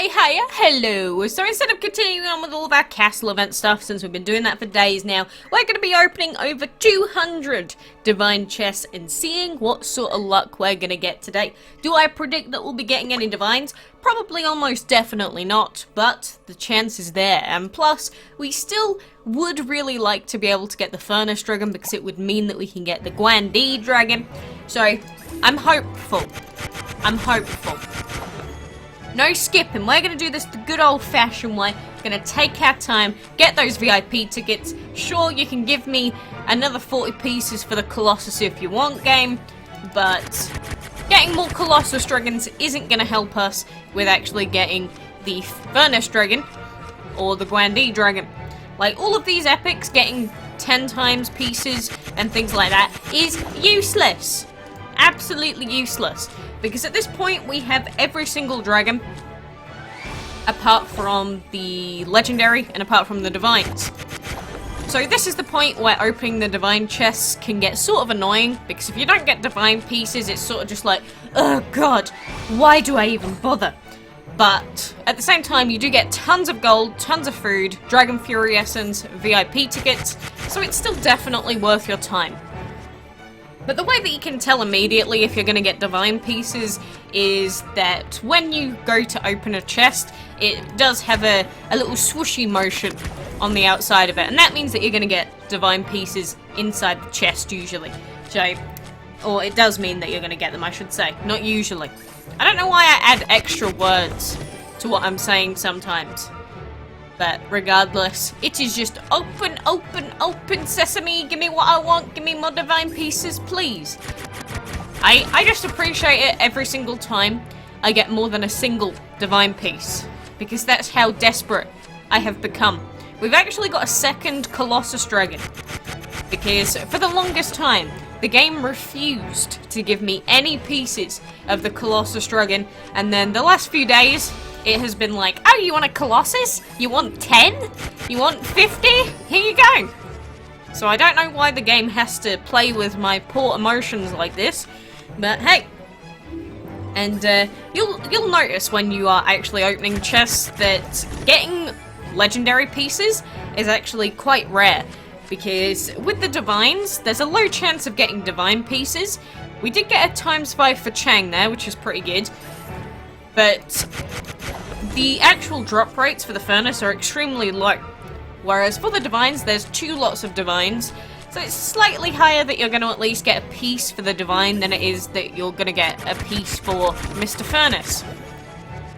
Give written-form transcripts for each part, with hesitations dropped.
Hiya, hello. So instead of continuing on with all of our castle event stuff, since we've been doing that for days now, we're going to be opening over 200 divine chests and seeing what sort of luck we're going to get today. Do I predict that we'll be getting any divines? Probably almost definitely not, but the chance is there. And plus, we still would really like to be able to get the Furnace Dragon because it would mean that we can get the Guandi Dragon. So, I'm hopeful. No skipping, we're going to do this the good old-fashioned way. We're going to take our time, get those VIP tickets. Sure, you can give me another 40 pieces for the Colossus if you want, game, but getting more Colossus Dragons isn't going to help us with actually getting the Furnace Dragon or the Guandi Dragon. Like, all of these epics, getting 10 times pieces and things like that is useless. Absolutely useless. Because at this point, we have every single dragon, apart from the legendary and apart from the divines. So this is the point where opening the divine chests can get sort of annoying, because if you don't get divine pieces, it's sort of just like, oh god, why do I even bother? But at the same time, you do get tons of gold, tons of food, Dragon Fury Essence, VIP tickets, so it's still definitely worth your time. But the way that you can tell immediately if you're going to get divine pieces is that when you go to open a chest, it does have a little swooshy motion on the outside of it. And that means that you're going to get divine pieces inside the chest usually. So, or it does mean that you're going to get them, I should say. Not usually. I don't know why I add extra words to what I'm saying sometimes. But regardless, it is just open, open, open sesame. Give me what I want. Give me more divine pieces, please. I just appreciate it every single time I get more than a single divine piece. Because that's how desperate I have become. We've actually got a second Colossus Dragon. Because for the longest time, the game refused to give me any pieces of the Colossus Dragon. And then the last few days, it has been like, oh, you want a Colossus? You want 10? You want 50? Here you go. So I don't know why the game has to play with my poor emotions like this, but hey. And you'll notice when you are actually opening chests that getting legendary pieces is actually quite rare. Because with the divines, there's a low chance of getting divine pieces. We did get a ×5 for Chang'e there, which is pretty good. But the actual drop rates for the furnace are extremely low. Whereas for the divines, there's 2 lots of divines. So it's slightly higher that you're going to at least get a piece for the divine than it is that you're going to get a piece for Mr. Furnace.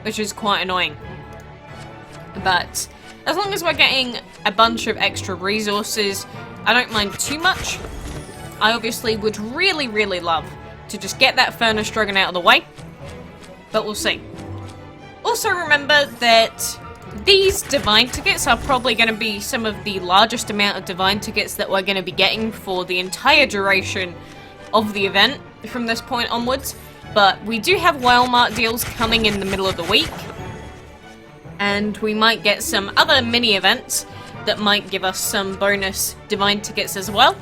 Which is quite annoying. But as long as we're getting a bunch of extra resources, I don't mind too much. I obviously would really, really love to just get that Furnace Dragon out of the way. But we'll see. Also remember that these divine tickets are probably going to be some of the largest amount of divine tickets that we're going to be getting for the entire duration of the event from this point onwards. But we do have Walmart deals coming in the middle of the week. And we might get some other mini events that might give us some bonus divine tickets as well.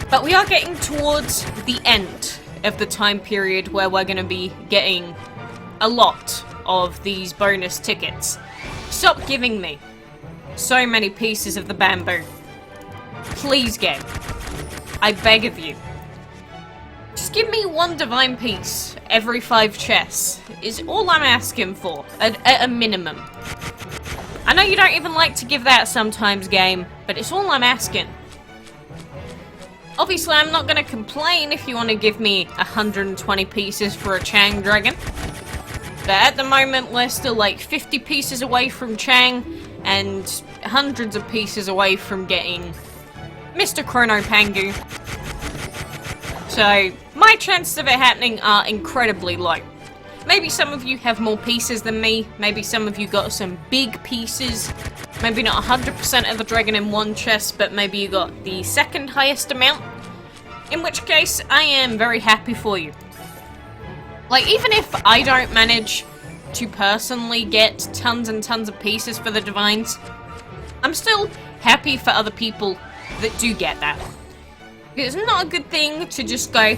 But we are getting towards the end of the time period where we're going to be getting a lot of these bonus tickets. Stop giving me so many pieces of the bamboo. Please, game. I beg of you. Just give me 1 divine piece every 5 chests is all I'm asking for, at a minimum. I know you don't even like to give that sometimes, game, but it's all I'm asking. Obviously, I'm not going to complain if you want to give me 120 pieces for a Chang'e Dragon. But at the moment, we're still like 50 pieces away from Chang'e and hundreds of pieces away from getting Mr. Chrono Pangu. So, my chances of it happening are incredibly low. Maybe some of you have more pieces than me. Maybe some of you got some big pieces. Maybe not 100% of the dragon in one chest, but maybe you got the second highest amount. In which case, I am very happy for you. Like, even if I don't manage to personally get tons and tons of pieces for the divines, I'm still happy for other people that do get that. It's not a good thing to just go,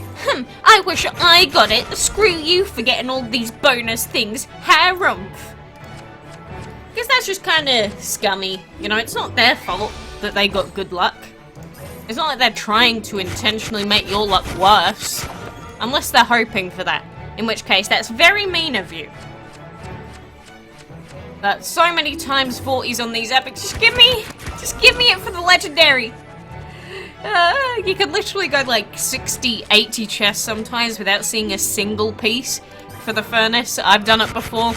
I wish I got it. Screw you for getting all these bonus things. Harumph. Because that's just kind of scummy. You know, it's not their fault that they got good luck. It's not like they're trying to intentionally make your luck worse. Unless they're hoping for that. In which case, that's very mean of you. But so many times 40s on these epics. Just give me it for the legendary. You could literally go like 60, 80 chests sometimes without seeing a single piece for the furnace. I've done it before.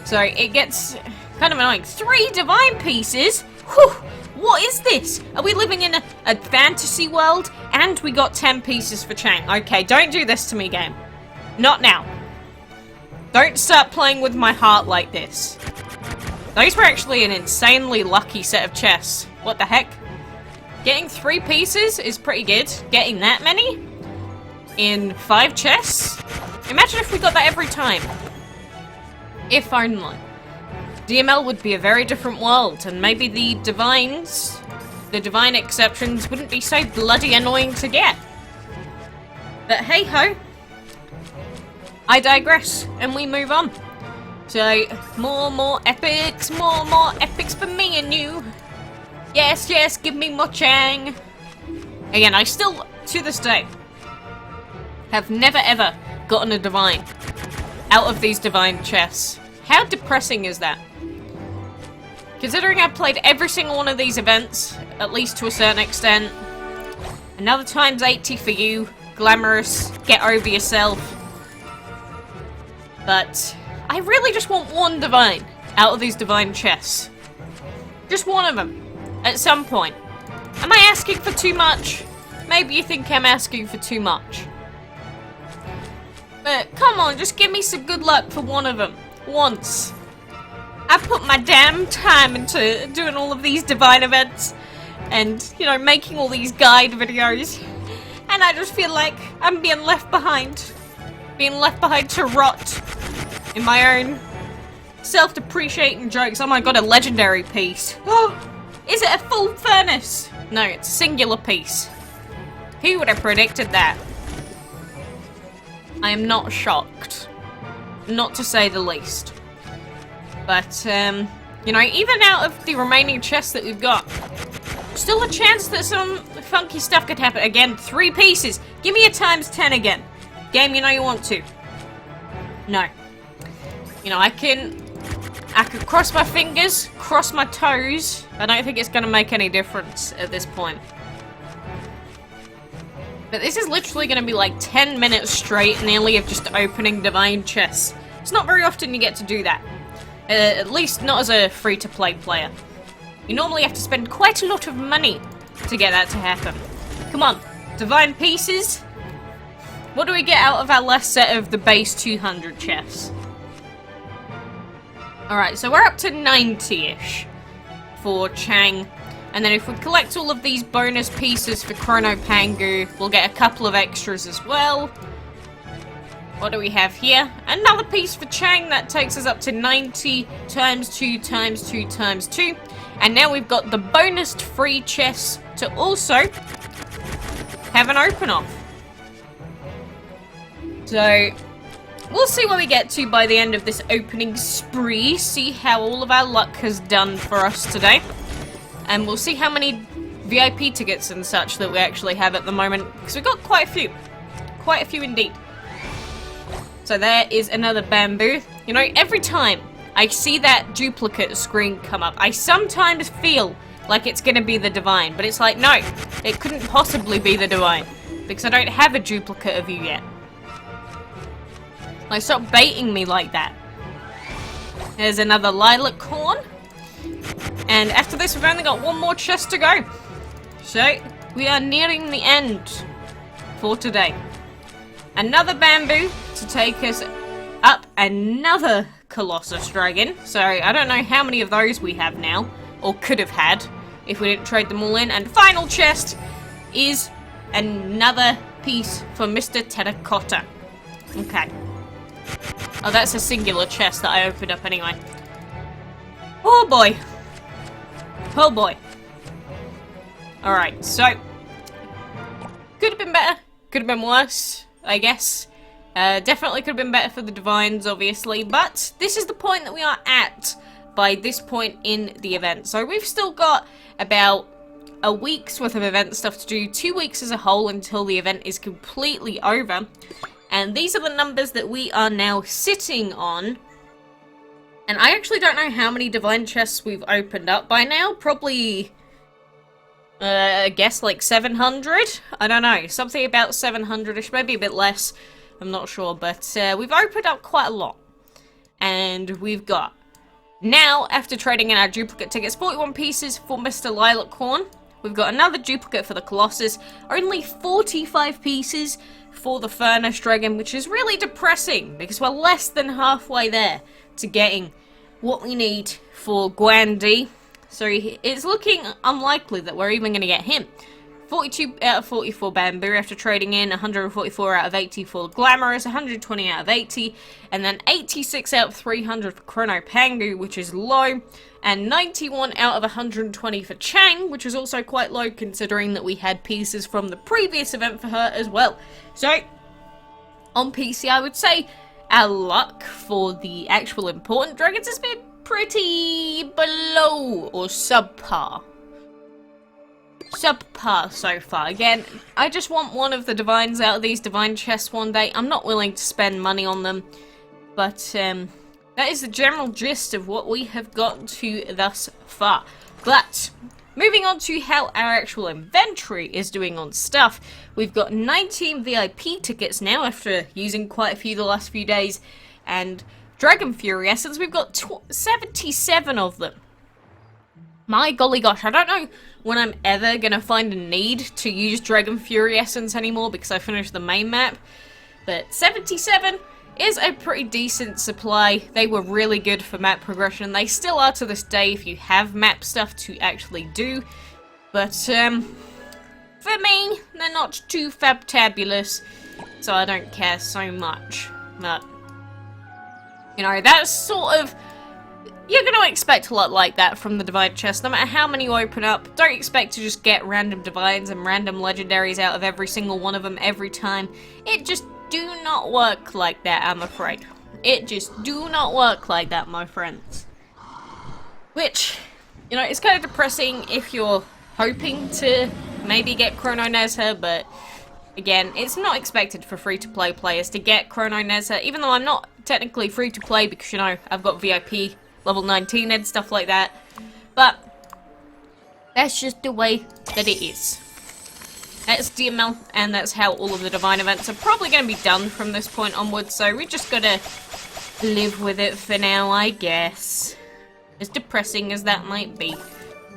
So it gets kind of annoying. 3 divine pieces? Whew! What is this? Are we living in a fantasy world? And we got 10 pieces for Chang'e. Okay, don't do this to me, game. Not now. Don't start playing with my heart like this. Those were actually an insanely lucky set of chests. What the heck? Getting 3 pieces is pretty good. Getting that many in 5 chests? Imagine if we got that every time. If only. DML would be a very different world, and maybe the divine exceptions wouldn't be so bloody annoying to get. But hey ho, I digress, and we move on. So, more epics for me and you. Yes, yes, give me more Chang'e. Again, I still, to this day, have never ever gotten a divine out of these divine chests. How depressing is that? Considering I've played every single one of these events, at least to a certain extent. Another times 80 for you, glamorous, get over yourself. But I really just want one divine out of these divine chests. Just one of them, at some point. Am I asking for too much? Maybe you think I'm asking for too much. But come on, just give me some good luck for one of them. Once. I put my damn time into doing all of these divine events and, you know, making all these guide videos. And I just feel like I'm being left behind. Being left behind to rot in my own self-depreciating jokes. Oh my god, a legendary piece. Oh, is it a full furnace? No, it's a singular piece. Who would have predicted that? I am not shocked. Not to say the least. But, you know, even out of the remaining chests that we've got, still a chance that some funky stuff could happen. Again, 3 pieces. Give me a times 10 again. Game, you know you want to. No. You know, I could cross my fingers, cross my toes. I don't think it's going to make any difference at this point. But this is literally going to be like 10 minutes straight nearly of just opening divine chests. It's not very often you get to do that. At least not as a free-to-play player. You normally have to spend quite a lot of money to get that to happen. Come on, divine pieces. What do we get out of our last set of the base 200 chests? Alright, so we're up to 90-ish for Chang'e. And then if we collect all of these bonus pieces for Chrono Pangu, we'll get a couple of extras as well. What do we have here? Another piece for Chang'e. That takes us up to 90 times 2 times 2 times 2. And now we've got the bonus free chests to also have an open off. So, we'll see where we get to by the end of this opening spree. See how all of our luck has done for us today. And we'll see how many VIP tickets and such that we actually have at the moment. Because we've got quite a few. Quite a few indeed. So there is another bamboo. You know, every time I see that duplicate screen come up, I sometimes feel like it's gonna be the divine. But it's like, no, it couldn't possibly be the divine. Because I don't have a duplicate of you yet. Like, stop baiting me like that. There's another lilac corn. And after this, we've only got one more chest to go. So, we are nearing the end for today. Another bamboo to take us up another colossus dragon. So, I don't know how many of those we have now, or could have had, if we didn't trade them all in. And final chest is another piece for Mr. Terracotta. Okay. Oh, that's a singular chest that I opened up anyway. Oh boy. Oh boy. Alright, so could have been better, could have been worse, I guess. Definitely could have been better for the divines, obviously, but this is the point that we are at by this point in the event. So we've still got about a week's worth of event stuff to do, 2 weeks as a whole until the event is completely over. And these are the numbers that we are now sitting on. And I actually don't know how many divine chests we've opened up by now. Probably, I guess like 700? I don't know. Something about 700-ish, maybe a bit less. I'm not sure. But we've opened up quite a lot. And we've got, now, after trading in our duplicate tickets, 41 pieces for Mr. Lilac-Horn. We've got another duplicate for the Colossus. Only 45 pieces for the Furnace Dragon, which is really depressing because we're less than halfway there to getting what we need for Guandi. So it's looking unlikely that we're even going to get him. 42 out of 44 Bamboo after trading in, 144 out of 80 for Glamorous, 120 out of 80, and then 86 out of 300 for Chrono Pangu, which is low, and 91 out of 120 for Chang'e, which is also quite low considering that we had pieces from the previous event for her as well. So, on PC I would say our luck for the actual important dragons has been pretty below or subpar. Subpar so far. Again, I just want one of the divines out of these divine chests one day. I'm not willing to spend money on them, but that is the general gist of what we have gotten to thus far. But moving on to how our actual inventory is doing on stuff, we've got 19 VIP tickets now after using quite a few the last few days, and Dragon Fury Essence, we've got 77 of them. My golly gosh, I don't know when I'm ever going to find a need to use Dragon Fury Essence anymore because I finished the main map. But 77 is a pretty decent supply. They were really good for map progression. They still are to this day if you have map stuff to actually do. But for me, they're not too fabtabulous, so I don't care so much. But, you know, that's sort of... You're going to expect a lot like that from the Divine Chest. No matter how many you open up, don't expect to just get random Divines and random Legendaries out of every single one of them every time. It just do not work like that, I'm afraid. It just do not work like that, my friends. Which, you know, it's kind of depressing if you're hoping to maybe get Chrono Nezha, but again, it's not expected for free-to-play players to get Chrono Nezha, even though I'm not technically free-to-play because, you know, I've got VIP level 19 and stuff like that, but that's just the way that it is. That's DML, and that's how all of the Divine events are probably going to be done from this point onwards, so we just gotta live with it for now, I guess. As depressing as that might be.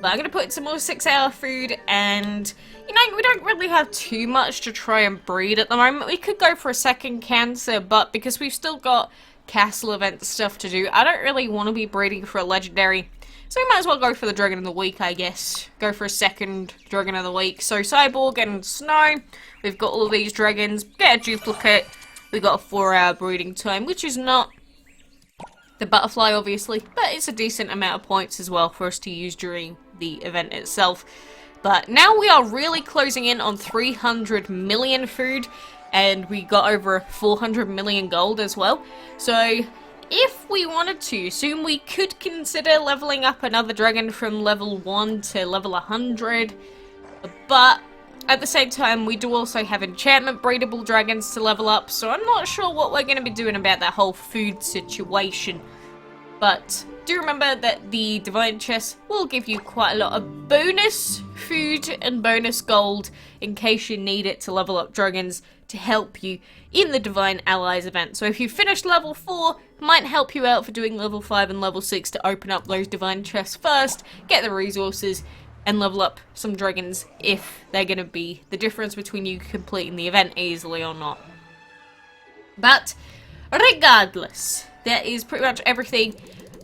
But I'm gonna put in some more 6-hour food, and, you know, we don't really have too much to try and breed at the moment. We could go for a second cancer, but because we've still got castle event stuff to do, I don't really want to be breeding for a legendary, so we might as well go for the Dragon of the Week, I guess. Go for a second Dragon of the Week. So Cyborg and Snow, we've got all of these dragons, get a duplicate, we've got a 4-hour breeding time, which is not the butterfly obviously, but it's a decent amount of points as well for us to use during the event itself. But now we are really closing in on 300 million food, and we got over 400 million gold as well. So if we wanted to, soon we could consider leveling up another dragon from level 1 to level 100. But at the same time, we do also have enchantment breedable dragons to level up, so I'm not sure what we're going to be doing about that whole food situation. But do remember that the Divine Chest will give you quite a lot of bonus food and bonus gold in case you need it to level up dragons to help you in the Divine Allies event. So if you finish level 4, it might help you out for doing level 5 and level 6 to open up those Divine Chests first, get the resources, and level up some dragons if they're going to be the difference between you completing the event easily or not. But regardless, that is pretty much everything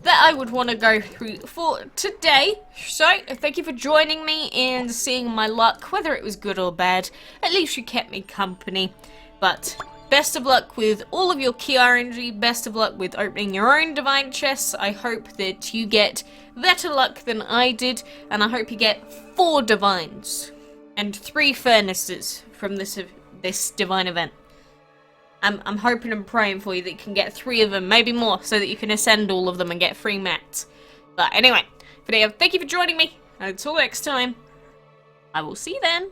that I would want to go through for today. So, thank you for joining me and seeing my luck, whether it was good or bad. At least you kept me company. But best of luck with all of your key RNG, best of luck with opening your own Divine Chests. I hope that you get better luck than I did, and I hope you get 4 Divines and 3 Furnaces from this Divine event. I'm hoping and praying for you that you can get 3 of them, maybe more, so that you can ascend all of them and get free mats. But anyway, for now, thank you for joining me. And until next time, I will see you then.